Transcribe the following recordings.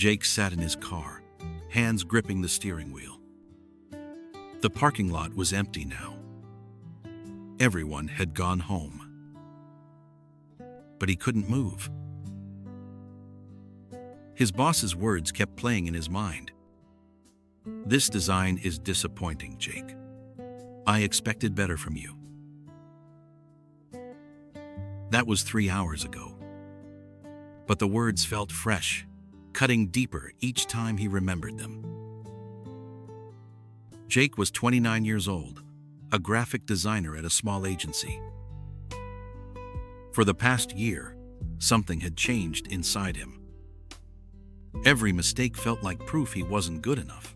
Jake sat in his car, hands gripping the steering wheel. The parking lot was empty now. Everyone had gone home. But he couldn't move. His boss's words kept playing in his mind. "This design is disappointing, Jake. I expected better from you." That was 3 hours ago. But the words felt fresh, cutting deeper each time he remembered them. Jake was 29 years old, a graphic designer at a small agency. For the past year, something had changed inside him. Every mistake felt like proof he wasn't good enough.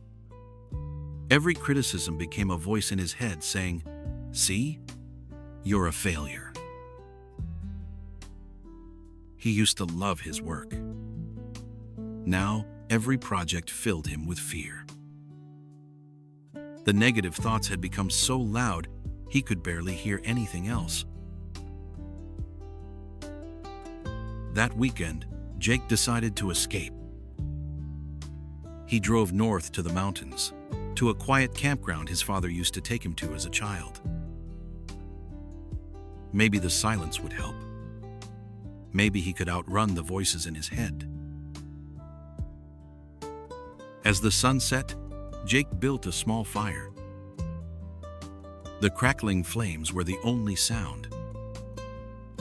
Every criticism became a voice in his head saying, "See? You're a failure." He used to love his work. Now, every project filled him with fear. The negative thoughts had become so loud, he could barely hear anything else. That weekend, Jake decided to escape. He drove north to the mountains, to a quiet campground his father used to take him to as a child. Maybe the silence would help. Maybe he could outrun the voices in his head. As the sun set, Jake built a small fire. The crackling flames were the only sound.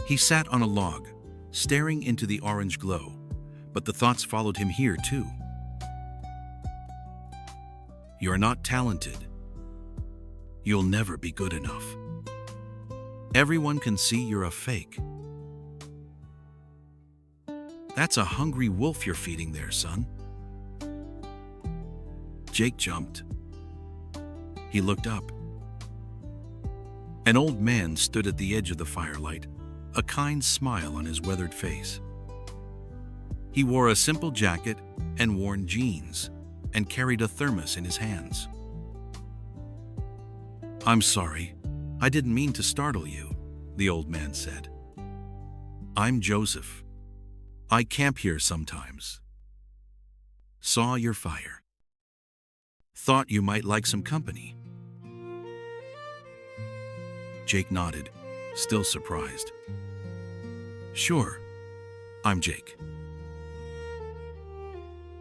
He sat on a log, staring into the orange glow, but the thoughts followed him here too. "You're not talented. You'll never be good enough. Everyone can see you're a fake. That's a hungry wolf you're feeding there, son." Jake jumped. He looked up. An old man stood at the edge of the firelight, a kind smile on his weathered face. He wore a simple jacket and worn jeans, and carried a thermos in his hands. "I'm sorry, I didn't mean to startle you," the old man said. "I'm Joseph. I camp here sometimes. Saw your fire. Thought you might like some company." Jake nodded, still surprised. "Sure, I'm Jake."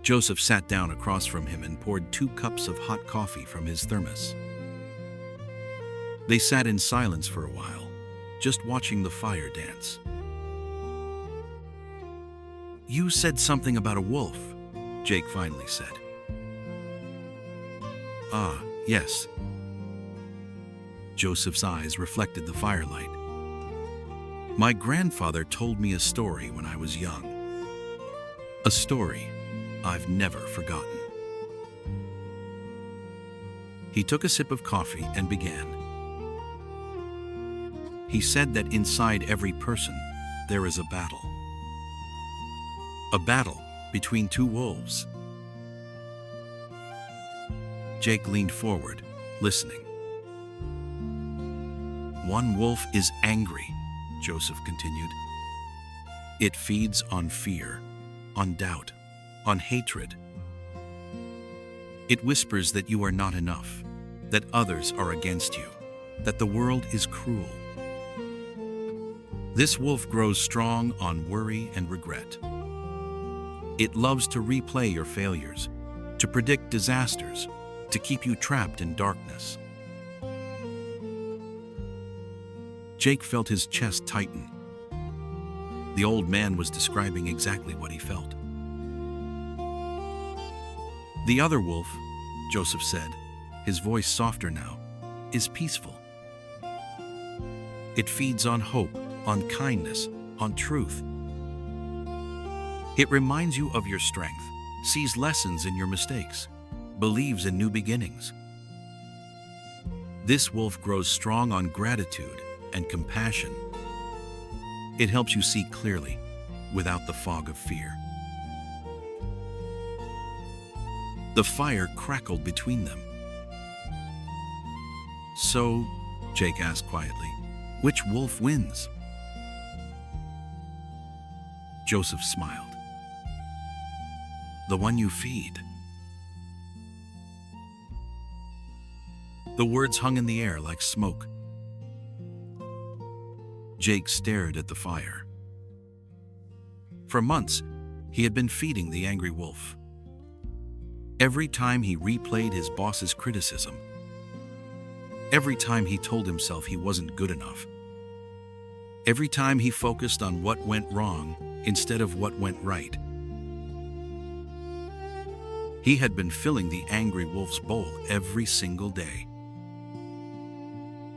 Joseph sat down across from him and poured 2 cups of hot coffee from his thermos. They sat in silence for a while, just watching the fire dance. "You said something about a wolf," Jake finally said. "Ah, yes." Joseph's eyes reflected the firelight. "My grandfather told me a story when I was young. A story I've never forgotten." He took a sip of coffee and began. He said that inside every person there is a battle. A battle between 2 wolves. Jake leaned forward, listening. "One wolf is angry," Joseph continued. "It feeds on fear, on doubt, on hatred. It whispers that you are not enough, that others are against you, that the world is cruel. This wolf grows strong on worry and regret. It loves to replay your failures, to predict disasters, to keep you trapped in darkness." Jake felt his chest tighten. The old man was describing exactly what he felt. "The other wolf," Joseph said, his voice softer now, "is peaceful. It feeds on hope, on kindness, on truth. It reminds you of your strength, sees lessons in your mistakes, believes in new beginnings. This wolf grows strong on gratitude and compassion. It helps you see clearly, without the fog of fear." The fire crackled between them. "So," Jake asked quietly, "which wolf wins?" Joseph smiled. the one you feed. The words hung in the air like smoke. Jake stared at the fire. For months, he had been feeding the angry wolf. Every time he replayed his boss's criticism, every time he told himself he wasn't good enough, every time he focused on what went wrong instead of what went right, he had been filling the angry wolf's bowl every single day.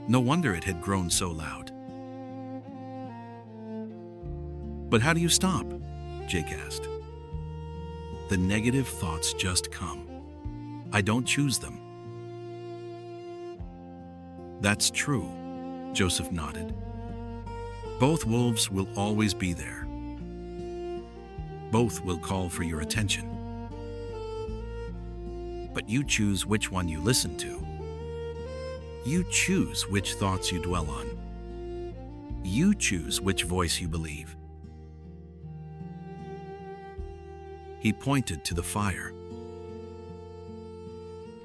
No wonder it had grown so loud. But how do you stop? Jake asked. The negative thoughts just come. I don't choose them. That's true, Joseph nodded. Both wolves will always be there. Both will call for your attention. But you choose which one you listen to. You choose which thoughts you dwell on. You choose which voice you believe. He pointed to the fire.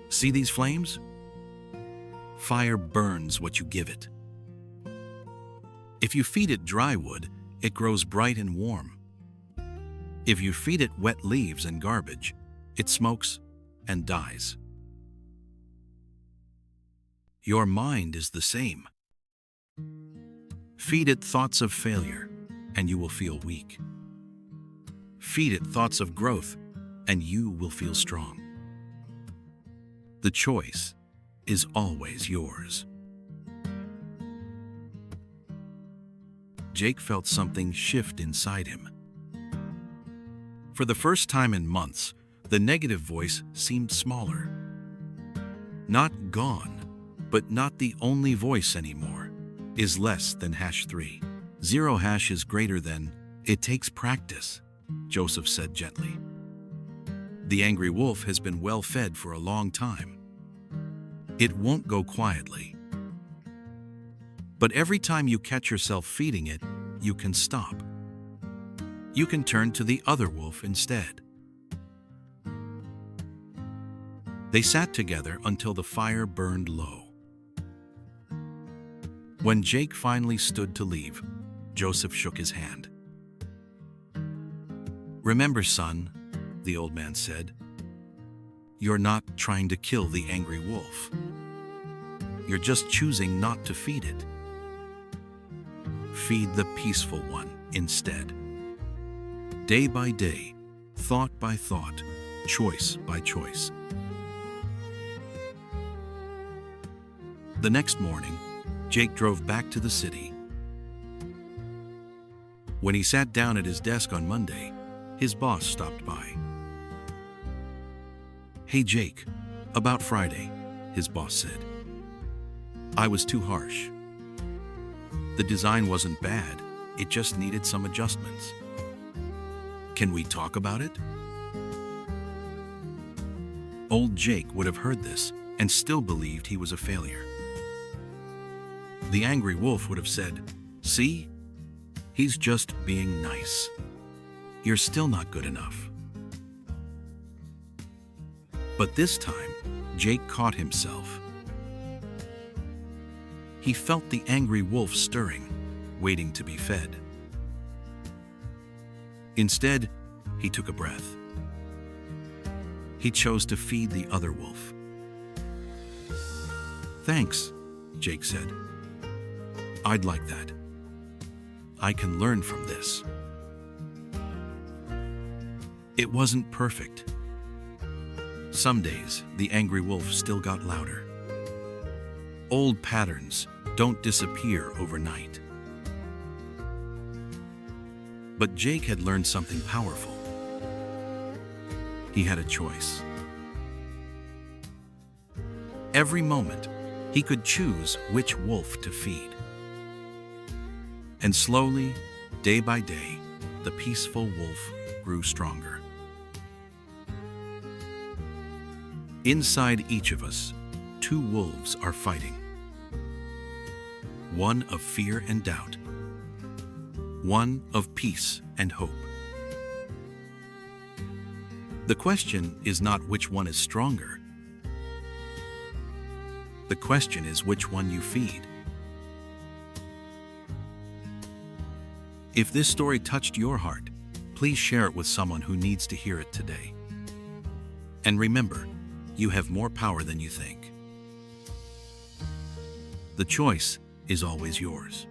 See these flames? Fire burns what you give it. If you feed it dry wood, it grows bright and warm. If you feed it wet leaves and garbage, it smokes and dies. Your mind is the same. Feed it thoughts of failure, and you will feel weak. Feed it thoughts of growth, and you will feel strong. The choice is always yours. Jake felt something shift inside him. For the first time in months, the negative voice seemed smaller. Not gone, but not the only voice anymore, is less than #3. 0 hash is greater than, it takes practice, Joseph said gently. The angry wolf has been well fed for a long time. It won't go quietly. But every time you catch yourself feeding it, you can stop. You can turn to the other wolf instead. They sat together until the fire burned low. When Jake finally stood to leave, Joseph shook his hand. Remember, son, the old man said, you're not trying to kill the angry wolf. You're just choosing not to feed it. Feed the peaceful one instead. Day by day, thought by thought, choice by choice. The next morning, Jake drove back to the city. When he sat down at his desk on Monday, his boss stopped by. Hey Jake, about Friday, his boss said. I was too harsh. The design wasn't bad, it just needed some adjustments. Can we talk about it? Old Jake would have heard this and still believed he was a failure. The angry wolf would have said, see, he's just being nice. You're still not good enough. But this time, Jake caught himself. He felt the angry wolf stirring, waiting to be fed. Instead, he took a breath. He chose to feed the other wolf. Thanks, Jake said. I'd like that. I can learn from this. It wasn't perfect. Some days, the angry wolf still got louder. Old patterns don't disappear overnight. But Jake had learned something powerful. He had a choice. Every moment, he could choose which wolf to feed. And slowly, day by day, the peaceful wolf grew stronger. Inside each of us, 2 wolves are fighting. One of fear and doubt. One of peace and hope. The question is not which one is stronger. The question is which one you feed. If this story touched your heart, please share it with someone who needs to hear it today. And remember, you have more power than you think. The choice is always yours.